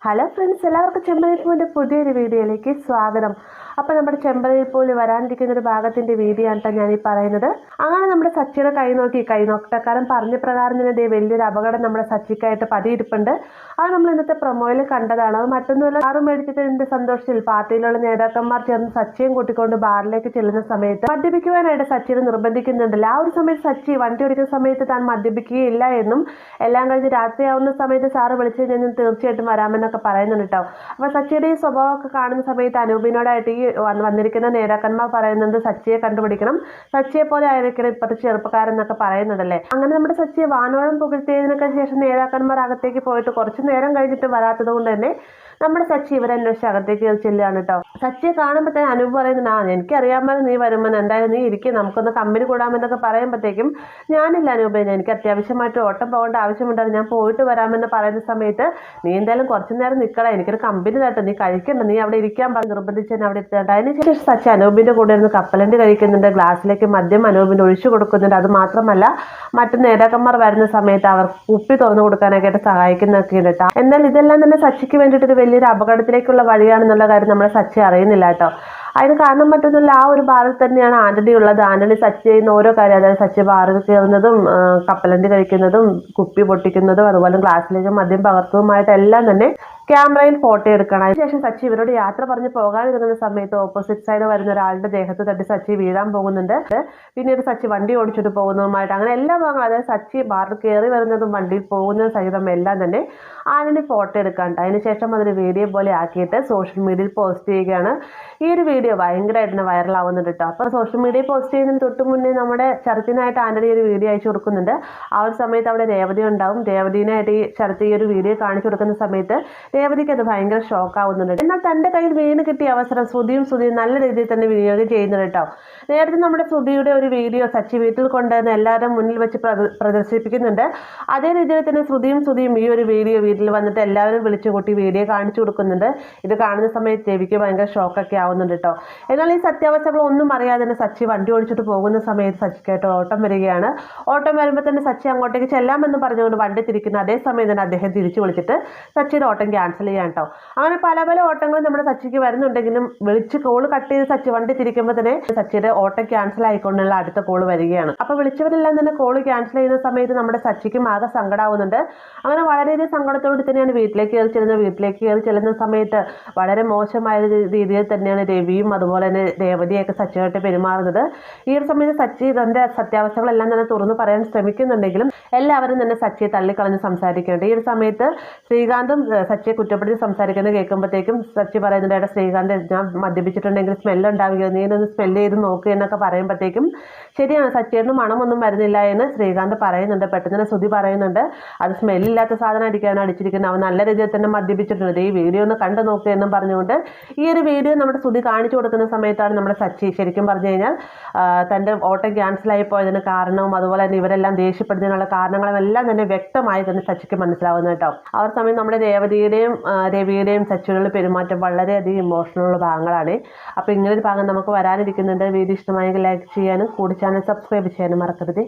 Hello friends, എല്ലാവർക്കും ചെമ്പരത്തിപ്പൂവിൻ്റെ പുതിയൊരു വീഡിയോയിലേക്ക് സ്വാഗതം. അപ്പോൾ നമ്മുടെ ചെമ്പരത്തിപ്പൂവിൽ വരാനിരിക്കുന്ന ഒരു ഭാഗത്തിൻ്റെ വീഡിയോ ആണ് കേട്ടോ ഞാനീ പറയുന്നത്. അങ്ങനെ നമ്മുടെ സച്ചിയുടെ കൈനോട്ടക്കാരൻ പറഞ്ഞ പ്രകാരം തന്നെ വലിയൊരു അപകടം നമ്മുടെ സച്ചിക്കായിട്ട് പതിയിരിപ്പുണ്ട്. അത് നമ്മൾ ഇന്നത്തെ പ്രൊമോയിൽ കണ്ടതാണ്. അത് മറ്റൊന്നുമല്ല, കാറ് മേടിച്ചതിൻ്റെ സന്തോഷത്തിൽ പാർട്ടിയിലുള്ള നേതാക്കന്മാർ ചേർന്ന് സച്ചിയും കൂട്ടിക്കൊണ്ട് ബാറിലേക്ക് ചെല്ലുന്ന സമയത്ത് മദ്യപിക്കുവാനായിട്ട് സച്ചിയെ നിർബന്ധിക്കുന്നുണ്ടല്ലോ. ആ ഒരു സമയത്ത് സച്ചി വണ്ടി ഓടിക്കുന്ന സമയത്ത് താൻ മദ്യപിക്കുകയില്ല എന്നും എല്ലാം കഴിഞ്ഞ് രാത്രിയാവുന്ന സമയത്ത് സാറ് വിളിച്ചു കഴിഞ്ഞാൽ തീർച്ചയായിട്ടും വരാമെന്നൊക്കെ പറയുന്നുണ്ട് കേട്ടോ. അപ്പൊ സച്ചിയുടെ ഈ സ്വഭാവമൊക്കെ കാണുന്ന സമയത്ത് അനൂപിനോടായിട്ട് ഈ വന്നിരിക്കുന്ന നേതാക്കന്മാർ പറയുന്നത് സച്ചിയെ കണ്ടുപിടിക്കണം, സച്ചിയെ പോലെ ആയിരിക്കണം ഇപ്പോഴത്തെ ചെറുപ്പക്കാരൻ എന്നൊക്കെ പറയുന്നുണ്ടല്ലേ. അങ്ങനെ നമ്മുടെ സച്ചിയെ വാനോളം പുകഴ്ത്തിയതിനൊക്കെ ശേഷം നേതാക്കന്മാർ അകത്തേക്ക് പോയിട്ട് കുറച്ചു നേരം കഴിഞ്ഞിട്ട് വരാത്തത് കൊണ്ട് തന്നെ നമ്മുടെ സച്ചി ഇവരെ അന്വേഷിച്ച് അകത്തേക്ക് ചെല്ലുകയാണ് കേട്ടോ. സച്ചിയെ കാണുമ്പോൾ തന്നെ അനൂപ് പറയുന്നുണ്ട്, എനിക്കറിയാമല്ലോ നീ വരുമെന്ന്, എന്തായാലും നീ ഇരിക്കും, നമുക്കൊന്ന് കമ്പനി കൂടാമെന്നൊക്കെ പറയുമ്പോഴത്തേക്കും ഞാനില്ല അനൂപേനെ, എനിക്ക് അത്യാവശ്യമായിട്ട് ഓട്ടം പോകേണ്ട ആവശ്യമുണ്ടായിരുന്നു, ഞാൻ പോയിട്ട് വരാമെന്ന് പറയുന്ന സമയത്ത് നീ എന്തായാലും കുറച്ചു നേരം നിൽക്കണം, എനിക്കൊരു കമ്പനി തട്ടെ, നീ കഴിക്കണ്ട, നീ അവിടെ ഇരിക്കാൻ പറഞ്ഞ് നിർബന്ധിച്ച് തന്നെ അവിടെ ഇരുത്തേണ്ട. അതിനുശേഷം സച്ചി അനൂപിന്റെ കൂടെ ഇരുന്ന് കപ്പലണ്ടി കഴിക്കുന്നുണ്ട്, ഗ്ലാസ്സിലേക്ക് മദ്യം അനൂപിന് ഒഴിച്ചു കൊടുക്കുന്നുണ്ട്. അത് മാത്രമല്ല മറ്റു നേതാക്കന്മാർ വരുന്ന സമയത്ത് അവർ കുപ്പി തുറന്നു കൊടുക്കാനൊക്കെ സഹായിക്കുന്നൊക്കെ ഉണ്ട് കേട്ടോ. എന്നാൽ ഇതെല്ലാം തന്നെ സച്ചിക്ക് വേണ്ടിയിട്ട് വലിയൊരു അപകടത്തിലേക്കുള്ള വഴിയാണെന്നുള്ള കാര്യം നമ്മളെ സച്ചി അറിയുന്നില്ല കേട്ടോ. അതിന് കാരണം മറ്റൊന്നുമില്ല, ആ ഒരു ബാറിൽ തന്നെയാണ് ആന്റണി ഉള്ളത്. ആന്റണി സച്ചി ചെയ്യുന്ന ഓരോ കാര്യം, അതായത് സച്ചി ബാറിൽ കയറുന്നതും കപ്പലണ്ടി കഴിക്കുന്നതും കുപ്പി പൊട്ടിക്കുന്നതും അതുപോലെ ഗ്ലാസ്സിലേക്ക് മദ്യം പകർത്തതുമായിട്ട് എല്ലാം തന്നെ ക്യാമറയിൽ ഫോട്ടോ എടുക്കണം. അതിനുശേഷം സച്ചി ഇവരോട് യാത്ര പറഞ്ഞ് പോകാനിരുന്ന സമയത്ത് ഓപ്പോസിറ്റ് സൈഡ് വരുന്ന ഒരാളുടെ ദേഹത്ത് തട്ടി സച്ചി വീഴാൻ പോകുന്നുണ്ട്. പിന്നീട് സച്ചി വണ്ടി ഓടിച്ചിട്ട് പോകുന്നതുമായിട്ട് അങ്ങനെ എല്ലാ ഭാഗങ്ങളും, അതായത് സച്ചി ബാറിൽ കയറി വരുന്നതും വണ്ടിയിൽ പോകുന്നതും സഹിതം എല്ലാം തന്നെ ആന്റണി ഫോട്ടോ എടുക്കാണ്ട് അതിനുശേഷം അതൊരു വീഡിയോ പോലെ ആക്കിയിട്ട് സോഷ്യൽ മീഡിയയിൽ പോസ്റ്റ് ചെയ്യുകയാണ്. ഈ ഒരു വീഡിയോ ഭയങ്കരമായിട്ട് തന്നെ വൈറലാവുന്നുണ്ട് കേട്ടോ. അപ്പോൾ സോഷ്യൽ മീഡിയയിൽ പോസ്റ്റ് ചെയ്യുന്നതിന് തൊട്ട് മുന്നേ നമ്മുടെ ശരത്തിനായിട്ട് ആന്റണി ഒരു വീഡിയോ അയച്ചു കൊടുക്കുന്നുണ്ട്. ആ ഒരു സമയത്ത് അവിടെ രേവതി ഉണ്ടാവും. രേവതിനായിട്ട് ഈ ശരത്ത് ഈ ഒരു വീഡിയോ കാണിച്ചു കൊടുക്കുന്ന സമയത്ത് രേവതിക്ക് അത് ഭയങ്കര ഷോക്ക് ആവുന്നുണ്ട്. എന്നാൽ തൻ്റെ കയ്യിൽ വീണ് കിട്ടിയ അവസരം ശ്രുതിയും നല്ല രീതിയിൽ തന്നെ വിനിയോഗം ചെയ്യുന്നുണ്ട് കേട്ടോ. നേരത്തെ നമ്മുടെ ശ്രുതിയുടെ ഒരു വീഡിയോ സച്ചി വീട്ടിൽ കൊണ്ടുവന്ന് എല്ലാവരും മുന്നിൽ വെച്ച് പ്രദർശിപ്പിക്കുന്നുണ്ട്. അതേ രീതിയിൽ തന്നെ ശ്രുതിയും ഈ ഒരു വീഡിയോ വീട്ടിൽ വന്നിട്ട് എല്ലാവരും വിളിച്ചു കൂട്ടി വീഡിയോ കാണിച്ചു കൊടുക്കുന്നുണ്ട്. ഇത് കാണുന്ന സമയത്ത് രവിക്ക് ഭയങ്കര ഷോക്കൊക്കെ ആവുന്നുണ്ട് കേട്ടോ. എന്നാൽ ഈ സത്യാവസ്ഥകളൊന്നും അറിയാതെ തന്നെ സച്ചി വണ്ടി ഓടിച്ചിട്ട് പോകുന്ന സമയത്ത് സച്ചിക്കായിട്ട് ഓട്ടം വരികയാണ്. ഓട്ടം വരുമ്പോൾ തന്നെ സച്ചി അങ്ങോട്ടേക്ക് ചെല്ലാമെന്ന് പറഞ്ഞുകൊണ്ട് വണ്ടി തിരിക്കുന്നു. അതേസമയം തന്നെ അദ്ദേഹം തിരിച്ചു വിളിച്ചിട്ട് സച്ചിയുടെ ഓട്ടം ക്യാൻസൽ ചെയ്യാൻ കേട്ടോ. അങ്ങനെ പല ഓട്ടങ്ങളും നമ്മുടെ സച്ചിക്ക് വരുന്നുണ്ടെങ്കിലും വിളിച്ച് കോള് കട്ട് ചെയ്ത് സച്ചി വണ്ടി തിരിക്കുമ്പോൾ തന്നെ സച്ചിയുടെ ഓട്ടം ക്യാൻസൽ ആയിക്കൊണ്ടുള്ള അടുത്ത കോള് വരികയാണ്. അപ്പൊ വിളിച്ചവരെല്ലാം തന്നെ കോള് ക്യാൻസൽ ചെയ്യുന്ന സമയത്ത് നമ്മുടെ സച്ചിക്കും ആകെ സങ്കടമാവുന്നുണ്ട്. അങ്ങനെ വളരെയധികം സങ്കടത്തോടെ തന്നെയാണ് വീട്ടിലേക്ക് കയറി ചെല്ലുന്ന സമയത്ത് വളരെ മോശമായ രീതിയിൽ തന്നെയാണ് രവിയും അതുപോലെ തന്നെ രേവതിയൊക്കെ സച്ചിയായിട്ട് പെരുമാറുന്നത്. ഈ ഒരു സമയത്ത് സച്ചി തന്റെ സത്യാവസ്ഥകളെല്ലാം തന്നെ തുറന്നു പറയാൻ ശ്രമിക്കുന്നുണ്ടെങ്കിലും എല്ലാവരും തന്നെ സച്ചിയെ തള്ളിക്കളഞ്ഞ് സംസാരിക്കുന്നുണ്ട്. ഈ ഒരു സമയത്ത് ശ്രീകാന്തും സച്ചിയെ കുറ്റപ്പെടുത്തി സംസാരിക്കുന്നത് കേൾക്കുമ്പോഴത്തേക്കും സച്ചി പറയുന്നുണ്ട്, ശ്രീകാന്ത് ഞാൻ മദ്യപിച്ചിട്ടുണ്ടെങ്കിൽ സ്മെല്ലുണ്ടാവുക, നീ ഒന്ന് സ്മെല്ല് ചെയ്ത് നോക്കുക എന്നൊക്കെ പറയുമ്പോഴത്തേക്കും ശരിയാണ്, സച്ചിയുടെ മണമൊന്നും വരുന്നില്ല എന്ന് ശ്രീകാന്ത് പറയുന്നുണ്ട്. പെട്ടെന്ന് തന്നെ ശ്രുതി പറയുന്നുണ്ട്, അത് സ്മെല്ലില്ലാത്ത സാധനമായിരിക്കാണ് അടിച്ചിരിക്കുന്നത്, അവൻ നല്ല രീതിയിൽ തന്നെ മദ്യപിച്ചിട്ടുണ്ട്, ഈ വീഡിയോ ഒന്ന് കണ്ടു നോക്കുക എന്നും പറഞ്ഞുകൊണ്ട് ഈ ഒരു വീഡിയോ നമ്മുടെ ശ്രുതി കാണിച്ചു കൊടുക്കുന്ന സമയത്താണ് നമ്മുടെ സച്ചി ശരിക്കും പറഞ്ഞു കഴിഞ്ഞാൽ തൻ്റെ ഓട്ടം ക്യാൻസലായി പോയതിന് കാരണവും അതുപോലെ തന്നെ ഇവരെല്ലാം ദേഷ്യപ്പെടുന്നതിനുള്ള കാരണങ്ങളും എല്ലാം തന്നെ വ്യക്തമായി തന്നെ സച്ചിക്ക് മനസ്സിലാവുന്നത് കേട്ടോ. ആ ഒരു സമയം നമ്മുടെ രവിയുടെയും സച്ചിയുടെ പെരുമാറ്റം വളരെയധികം ഇമോഷണലുള്ള ഭാഗങ്ങളാണ്. അപ്പോൾ ഇങ്ങനൊരു ഭാഗം നമുക്ക് വരാനിരിക്കുന്നുണ്ട്. വീഡിയോ ഇഷ്ടമായെങ്കിൽ ലൈക്ക് ചെയ്യാനും കൂടി ചാനൽ സബ്സ്ക്രൈബ് ചെയ്യാനും മറക്കരുത്.